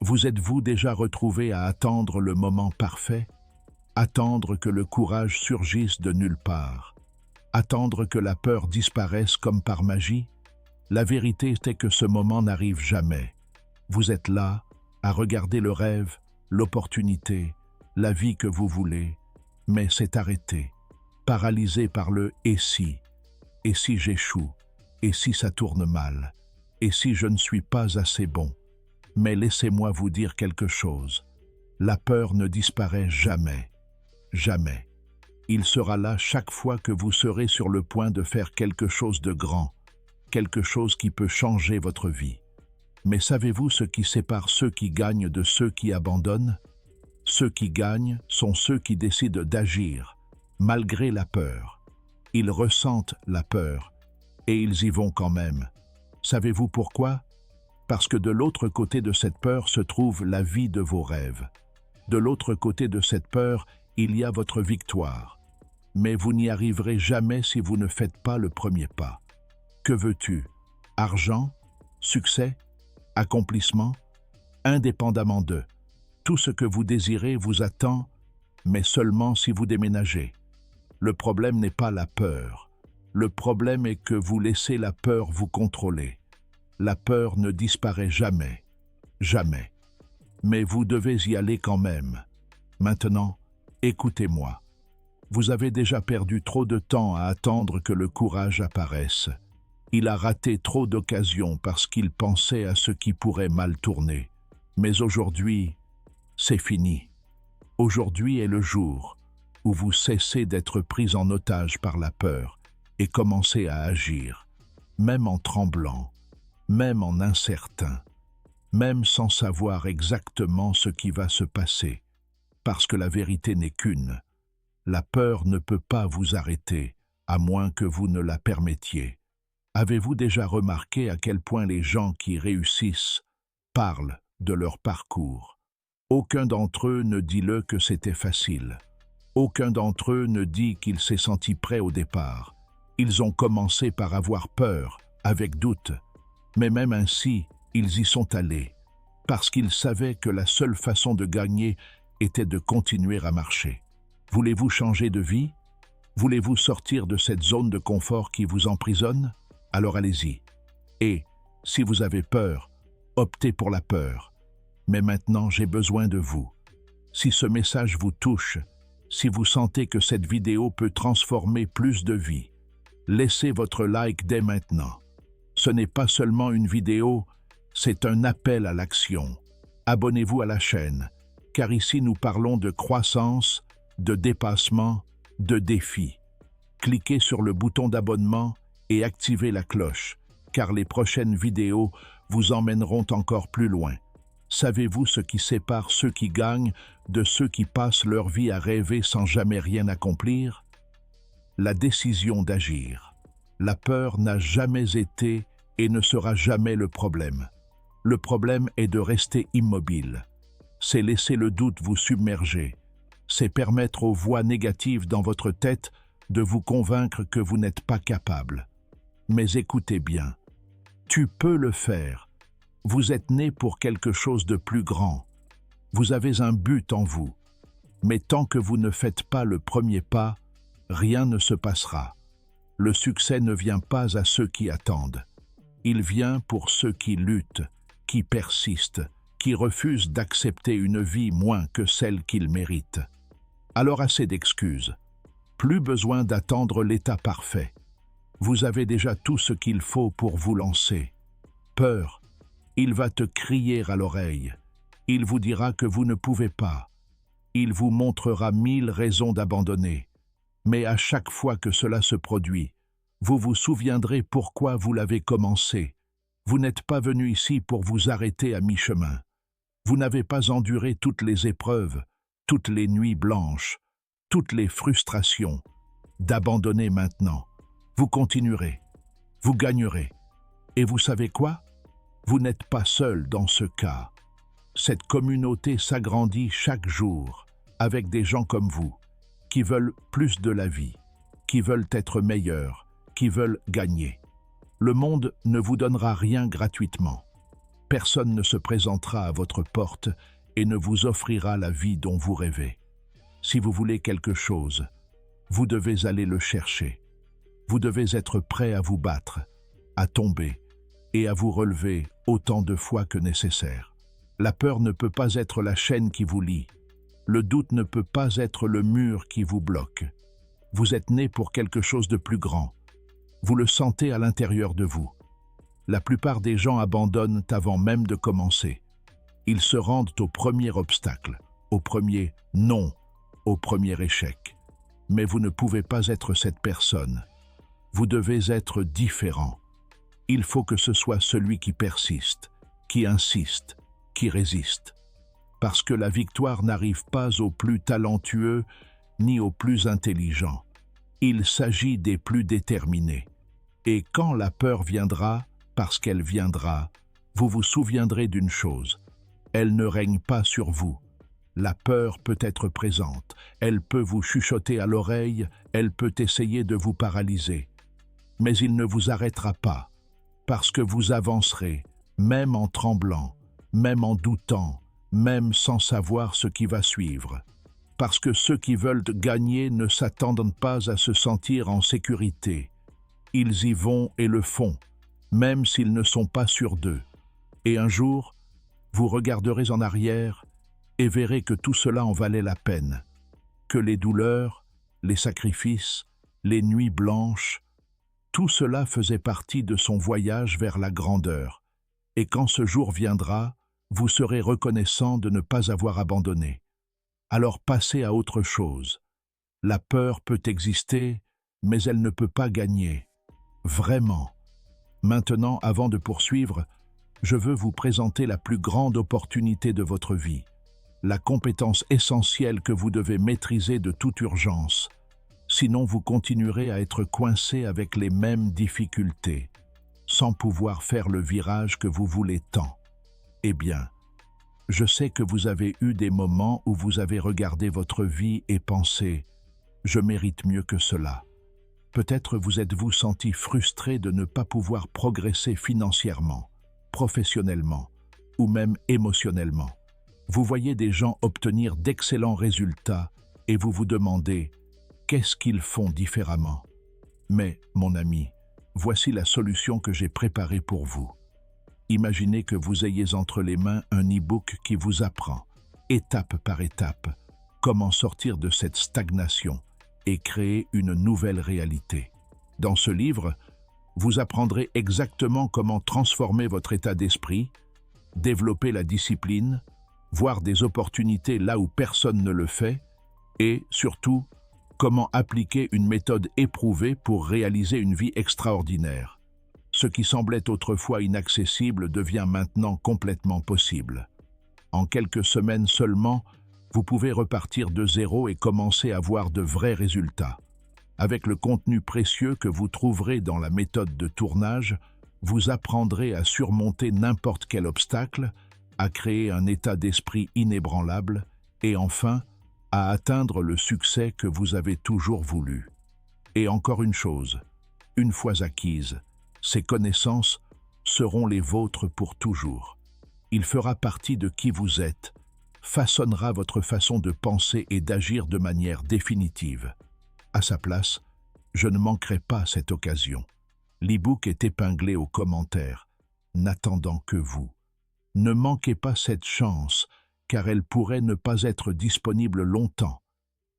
Vous êtes-vous déjà retrouvé à attendre le moment parfait? Attendre que le courage surgisse de nulle part? Attendre que la peur disparaisse comme par magie? La vérité est que ce moment n'arrive jamais. Vous êtes là, à regarder le rêve, l'opportunité, la vie que vous voulez, mais c'est arrêté, paralysé par le « et si ». Et si j'échoue? Et si ça tourne mal? Et si je ne suis pas assez bon? Mais laissez-moi vous dire quelque chose. La peur ne disparaît jamais. Jamais. Il sera là chaque fois que vous serez sur le point de faire quelque chose de grand, quelque chose qui peut changer votre vie. Mais savez-vous ce qui sépare ceux qui gagnent de ceux qui abandonnent? Ceux qui gagnent sont ceux qui décident d'agir, malgré la peur. Ils ressentent la peur, et ils y vont quand même. Savez-vous pourquoi? Parce que de l'autre côté de cette peur se trouve la vie de vos rêves. De l'autre côté de cette peur, il y a votre victoire. Mais vous n'y arriverez jamais si vous ne faites pas le premier pas. Que veux-tu? Argent? Succès? Accomplissement? Indépendamment d'eux. Tout ce que vous désirez vous attend, mais seulement si vous déménagez. Le problème n'est pas la peur. Le problème est que vous laissez la peur vous contrôler. La peur ne disparaît jamais. Jamais. Mais vous devez y aller quand même. Maintenant, écoutez-moi. Vous avez déjà perdu trop de temps à attendre que le courage apparaisse. Il a raté trop d'occasions parce qu'il pensait à ce qui pourrait mal tourner. Mais aujourd'hui, c'est fini. Aujourd'hui est le jour où vous cessez d'être pris en otage par la peur et commencez à agir, même en tremblant, même en incertain, même sans savoir exactement ce qui va se passer, parce que la vérité n'est qu'une. La peur ne peut pas vous arrêter, à moins que vous ne la permettiez. Avez-vous déjà remarqué à quel point les gens qui réussissent parlent de leur parcours? Aucun d'entre eux ne dit que c'était facile. Aucun d'entre eux ne dit qu'il s'est senti prêt au départ. Ils ont commencé par avoir peur, avec doute. Mais même ainsi, ils y sont allés, parce qu'ils savaient que la seule façon de gagner était de continuer à marcher. Voulez-vous changer de vie? Voulez-vous sortir de cette zone de confort qui vous emprisonne? Alors allez-y. Et, si vous avez peur, optez pour la peur. Mais maintenant, j'ai besoin de vous. Si ce message vous touche, si vous sentez que cette vidéo peut transformer plus de vies, laissez votre like dès maintenant. Ce n'est pas seulement une vidéo, c'est un appel à l'action. Abonnez-vous à la chaîne, car ici nous parlons de croissance, de dépassement, de défis. Cliquez sur le bouton d'abonnement et activez la cloche, car les prochaines vidéos vous emmèneront encore plus loin. Savez-vous ce qui sépare ceux qui gagnent de ceux qui passent leur vie à rêver sans jamais rien accomplir? La décision d'agir. La peur n'a jamais été et ne sera jamais le problème. Le problème est de rester immobile. C'est laisser le doute vous submerger. C'est permettre aux voix négatives dans votre tête de vous convaincre que vous n'êtes pas capable. Mais écoutez bien, tu peux le faire. Vous êtes né pour quelque chose de plus grand. Vous avez un but en vous. Mais tant que vous ne faites pas le premier pas, rien ne se passera. Le succès ne vient pas à ceux qui attendent. Il vient pour ceux qui luttent, qui persistent, qui refusent d'accepter une vie moins que celle qu'ils méritent. Alors assez d'excuses. Plus besoin d'attendre l'état parfait. Vous avez déjà tout ce qu'il faut pour vous lancer. Peur, il va te crier à l'oreille. Il vous dira que vous ne pouvez pas. Il vous montrera 1000 raisons d'abandonner. Mais à chaque fois que cela se produit, vous vous souviendrez pourquoi vous l'avez commencé. Vous n'êtes pas venu ici pour vous arrêter à mi-chemin. Vous n'avez pas enduré toutes les épreuves, toutes les nuits blanches, toutes les frustrations. D'abandonner maintenant. Vous continuerez. Vous gagnerez. Et vous savez quoi? Vous n'êtes pas seul dans ce cas. Cette communauté s'agrandit chaque jour avec des gens comme vous, qui veulent plus de la vie, qui veulent être meilleurs, qui veulent gagner. Le monde ne vous donnera rien gratuitement. personne ne se présentera à votre porte et ne vous offrira la vie dont vous rêvez. Si vous voulez quelque chose, vous devez aller le chercher. Vous devez être prêt à vous battre, à tomber et à vous relever autant de fois que nécessaire. La peur ne peut pas être la chaîne qui vous lie. Le doute ne peut pas être le mur qui vous bloque. Vous êtes né pour quelque chose de plus grand. Vous le sentez à l'intérieur de vous. La plupart des gens abandonnent avant même de commencer. Ils se rendent au premier obstacle, au premier non, au premier échec. Mais vous ne pouvez pas être cette personne. Vous devez être différent. Il faut que ce soit celui qui persiste, qui insiste, qui résiste. Parce que la victoire n'arrive pas aux plus talentueux ni aux plus intelligents. Il s'agit des plus déterminés. Et quand la peur viendra, parce qu'elle viendra, vous vous souviendrez d'une chose. Elle ne règne pas sur vous. La peur peut être présente. Elle peut vous chuchoter à l'oreille, elle peut essayer de vous paralyser. Mais il ne vous arrêtera pas, parce que vous avancerez, même en tremblant, même en doutant, même sans savoir ce qui va suivre. Parce que ceux qui veulent gagner ne s'attendent pas à se sentir en sécurité. Ils y vont et le font, même s'ils ne sont pas sûrs d'eux. Et un jour, vous regarderez en arrière et verrez que tout cela en valait la peine, que les douleurs, les sacrifices, les nuits blanches, tout cela faisait partie de son voyage vers la grandeur. Et quand ce jour viendra, vous serez reconnaissant de ne pas avoir abandonné. Alors passez à autre chose. La peur peut exister, mais elle ne peut pas gagner. Vraiment. Maintenant, avant de poursuivre, je veux vous présenter la plus grande opportunité de votre vie, la compétence essentielle que vous devez maîtriser de toute urgence. Sinon, vous continuerez à être coincé avec les mêmes difficultés, sans pouvoir faire le virage que vous voulez tant. Eh bien, je sais que vous avez eu des moments où vous avez regardé votre vie et pensé « je mérite mieux que cela ». Peut-être vous êtes-vous senti frustré de ne pas pouvoir progresser financièrement, professionnellement ou même émotionnellement. Vous voyez des gens obtenir d'excellents résultats et vous vous demandez « qu'est-ce qu'ils font différemment ?» Mais, mon ami, voici la solution que j'ai préparée pour vous. Imaginez que vous ayez entre les mains un e-book qui vous apprend, étape par étape, comment sortir de cette stagnation et créer une nouvelle réalité. Dans ce livre, vous apprendrez exactement comment transformer votre état d'esprit, développer la discipline, voir des opportunités là où personne ne le fait, et, surtout, comment appliquer une méthode éprouvée pour réaliser une vie extraordinaire. Ce qui semblait autrefois inaccessible devient maintenant complètement possible. En quelques semaines seulement, vous pouvez repartir de zéro et commencer à voir de vrais résultats. Avec le contenu précieux que vous trouverez dans la méthode de tournage, vous apprendrez à surmonter n'importe quel obstacle, à créer un état d'esprit inébranlable et enfin, à atteindre le succès que vous avez toujours voulu. Et encore une chose, une fois acquises, ces connaissances seront les vôtres pour toujours. Il fera partie de qui vous êtes, façonnera votre façon de penser et d'agir de manière définitive. À sa place, je ne manquerai pas cette occasion. L'e-book est épinglé aux commentaires, n'attendant que vous. Ne manquez pas cette chance, car elle pourrait ne pas être disponible longtemps.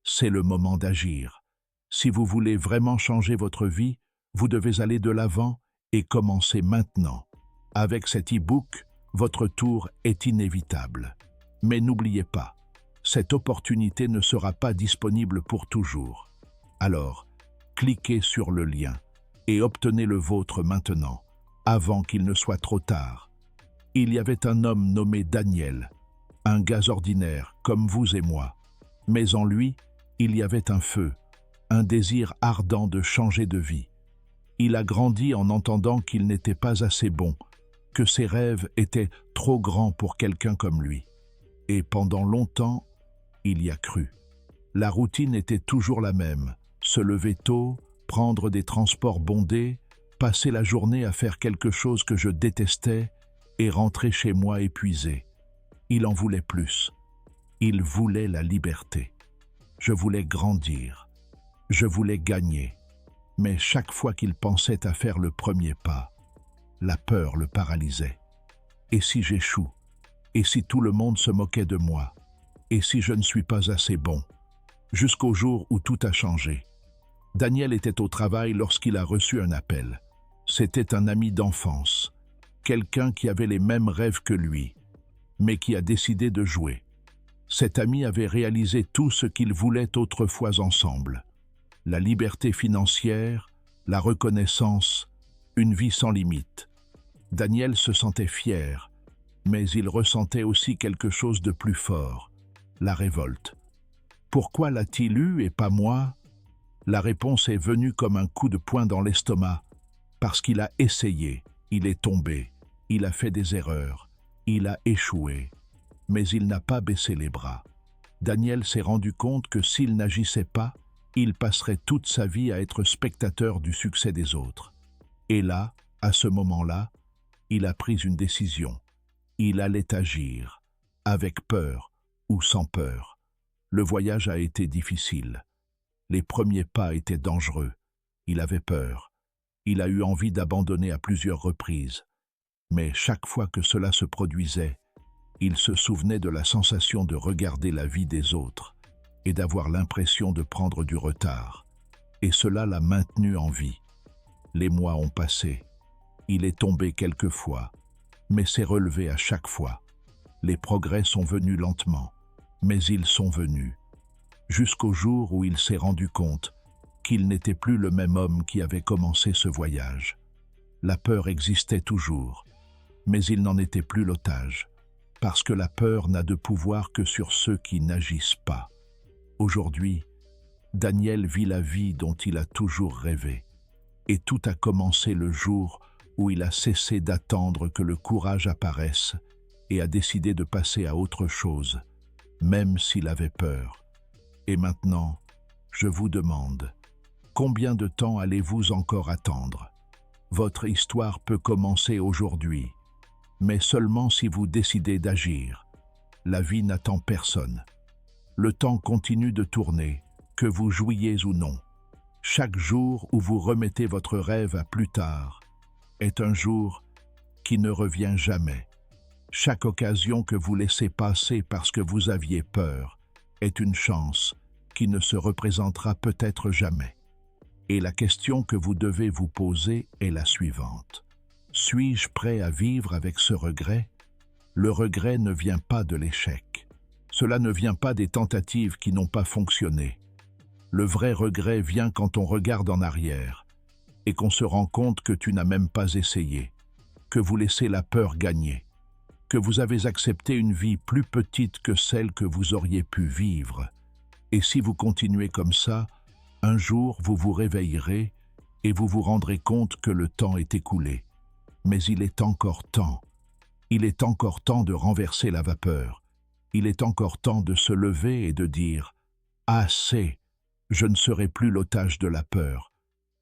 C'est le moment d'agir. Si vous voulez vraiment changer votre vie, vous devez aller de l'avant et commencer maintenant. Avec cet e-book, votre tour est inévitable. Mais n'oubliez pas, cette opportunité ne sera pas disponible pour toujours. Alors, cliquez sur le lien et obtenez le vôtre maintenant, avant qu'il ne soit trop tard. Il y avait un homme nommé Daniel, un gars ordinaire comme vous et moi. Mais en lui, il y avait un feu, un désir ardent de changer de vie. Il a grandi en entendant qu'il n'était pas assez bon, que ses rêves étaient trop grands pour quelqu'un comme lui. Et pendant longtemps, il y a cru. La routine était toujours la même, se lever tôt, prendre des transports bondés, passer la journée à faire quelque chose que je détestais, et rentrer chez moi épuisé. Il en voulait plus. Il voulait la liberté. Je voulais grandir. Je voulais gagner. Mais chaque fois qu'il pensait à faire le premier pas, la peur le paralysait. Et si j'échoue? Et si tout le monde se moquait de moi? Et si je ne suis pas assez bon? Jusqu'au jour où tout a changé. Daniel était au travail lorsqu'il a reçu un appel. C'était un ami d'enfance, quelqu'un qui avait les mêmes rêves que lui, mais qui a décidé de jouer. Cet ami avait réalisé tout ce qu'ils voulaient autrefois ensemble. La liberté financière, la reconnaissance, une vie sans limite. Daniel se sentait fier, mais il ressentait aussi quelque chose de plus fort, la révolte. Pourquoi l'a-t-il eu et pas moi? La réponse est venue comme un coup de poing dans l'estomac, parce qu'il a essayé, il est tombé, il a fait des erreurs, il a échoué, mais il n'a pas baissé les bras. Daniel s'est rendu compte que s'il n'agissait pas, il passerait toute sa vie à être spectateur du succès des autres. Et là, à ce moment-là, il a pris une décision. Il allait agir, avec peur ou sans peur. Le voyage a été difficile. Les premiers pas étaient dangereux. Il avait peur. Il a eu envie d'abandonner à plusieurs reprises. Mais chaque fois que cela se produisait, il se souvenait de la sensation de regarder la vie des autres et d'avoir l'impression de prendre du retard. Et cela l'a maintenu en vie. Les mois ont passé. Il est tombé quelquefois, mais s'est relevé à chaque fois. Les progrès sont venus lentement, mais ils sont venus. Jusqu'au jour où il s'est rendu compte qu'il n'était plus le même homme qui avait commencé ce voyage. La peur existait toujours, mais il n'en était plus l'otage, parce que la peur n'a de pouvoir que sur ceux qui n'agissent pas. Aujourd'hui, Daniel vit la vie dont il a toujours rêvé, et tout a commencé le jour où il a cessé d'attendre que le courage apparaisse et a décidé de passer à autre chose, même s'il avait peur. Et maintenant, je vous demande, combien de temps allez-vous encore attendre? Votre histoire peut commencer aujourd'hui, mais seulement si vous décidez d'agir. La vie n'attend personne. Le temps continue de tourner, que vous jouiez ou non. Chaque jour où vous remettez votre rêve à plus tard est un jour qui ne revient jamais. Chaque occasion que vous laissez passer parce que vous aviez peur est une chance qui ne se représentera peut-être jamais. Et la question que vous devez vous poser est la suivante. Suis-je prêt à vivre avec ce regret? Le regret ne vient pas de l'échec. Cela ne vient pas des tentatives qui n'ont pas fonctionné. Le vrai regret vient quand on regarde en arrière et qu'on se rend compte que tu n'as même pas essayé, que vous laissez la peur gagner, que vous avez accepté une vie plus petite que celle que vous auriez pu vivre. Et si vous continuez comme ça, un jour vous vous réveillerez et vous vous rendrez compte que le temps est écoulé. Mais il est encore temps. Il est encore temps de renverser la vapeur. Il est encore temps de se lever et de dire « Assez, je ne serai plus l'otage de la peur.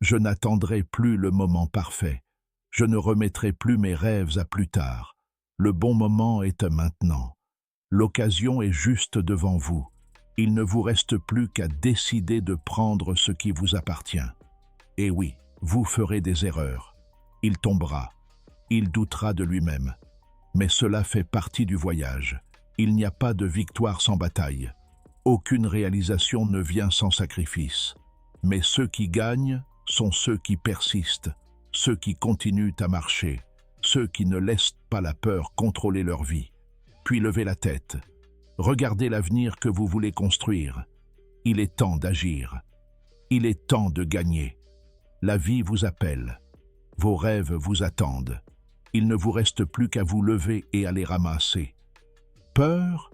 Je n'attendrai plus le moment parfait. Je ne remettrai plus mes rêves à plus tard. Le bon moment est maintenant. L'occasion est juste devant vous. Il ne vous reste plus qu'à décider de prendre ce qui vous appartient. Et oui, vous ferez des erreurs. Il tombera. Il doutera de lui-même. Mais cela fait partie du voyage. Il n'y a pas de victoire sans bataille. Aucune réalisation ne vient sans sacrifice. Mais ceux qui gagnent sont ceux qui persistent, ceux qui continuent à marcher, ceux qui ne laissent pas la peur contrôler leur vie. Puis levez la tête. Regardez l'avenir que vous voulez construire. Il est temps d'agir. Il est temps de gagner. La vie vous appelle. Vos rêves vous attendent. Il ne vous reste plus qu'à vous lever et à les ramasser. Peur,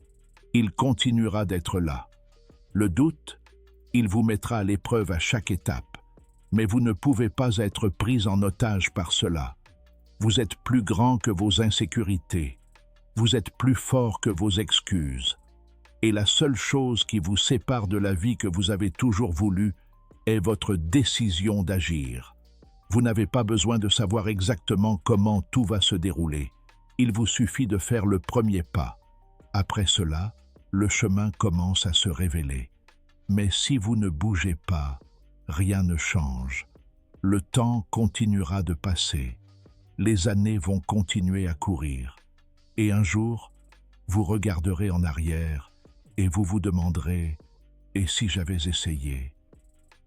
il continuera d'être là. Le doute, il vous mettra à l'épreuve à chaque étape. Mais vous ne pouvez pas être pris en otage par cela. Vous êtes plus grand que vos insécurités. Vous êtes plus fort que vos excuses. Et la seule chose qui vous sépare de la vie que vous avez toujours voulu est votre décision d'agir. Vous n'avez pas besoin de savoir exactement comment tout va se dérouler. Il vous suffit de faire le premier pas. Après cela, le chemin commence à se révéler. Mais si vous ne bougez pas, rien ne change. Le temps continuera de passer. Les années vont continuer à courir. Et un jour, vous regarderez en arrière et vous vous demanderez « Et si j'avais essayé ?»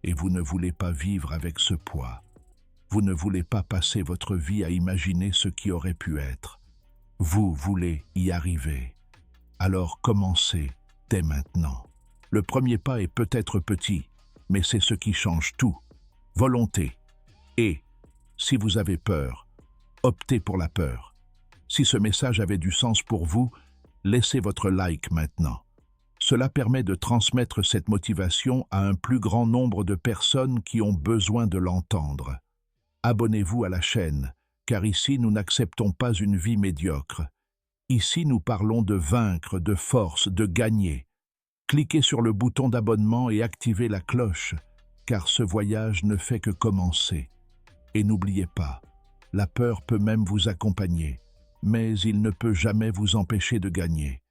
Et vous ne voulez pas vivre avec ce poids. Vous ne voulez pas passer votre vie à imaginer ce qui aurait pu être. Vous voulez y arriver. Alors commencez dès maintenant. Le premier pas est peut-être petit, mais c'est ce qui change tout. Volonté. Et, si vous avez peur, optez pour la peur. Si ce message avait du sens pour vous, laissez votre like maintenant. Cela permet de transmettre cette motivation à un plus grand nombre de personnes qui ont besoin de l'entendre. Abonnez-vous à la chaîne, car ici nous n'acceptons pas une vie médiocre. Ici nous parlons de vaincre, de force, de gagner. Cliquez sur le bouton d'abonnement et activez la cloche, car ce voyage ne fait que commencer. Et n'oubliez pas, la peur peut même vous accompagner, mais il ne peut jamais vous empêcher de gagner.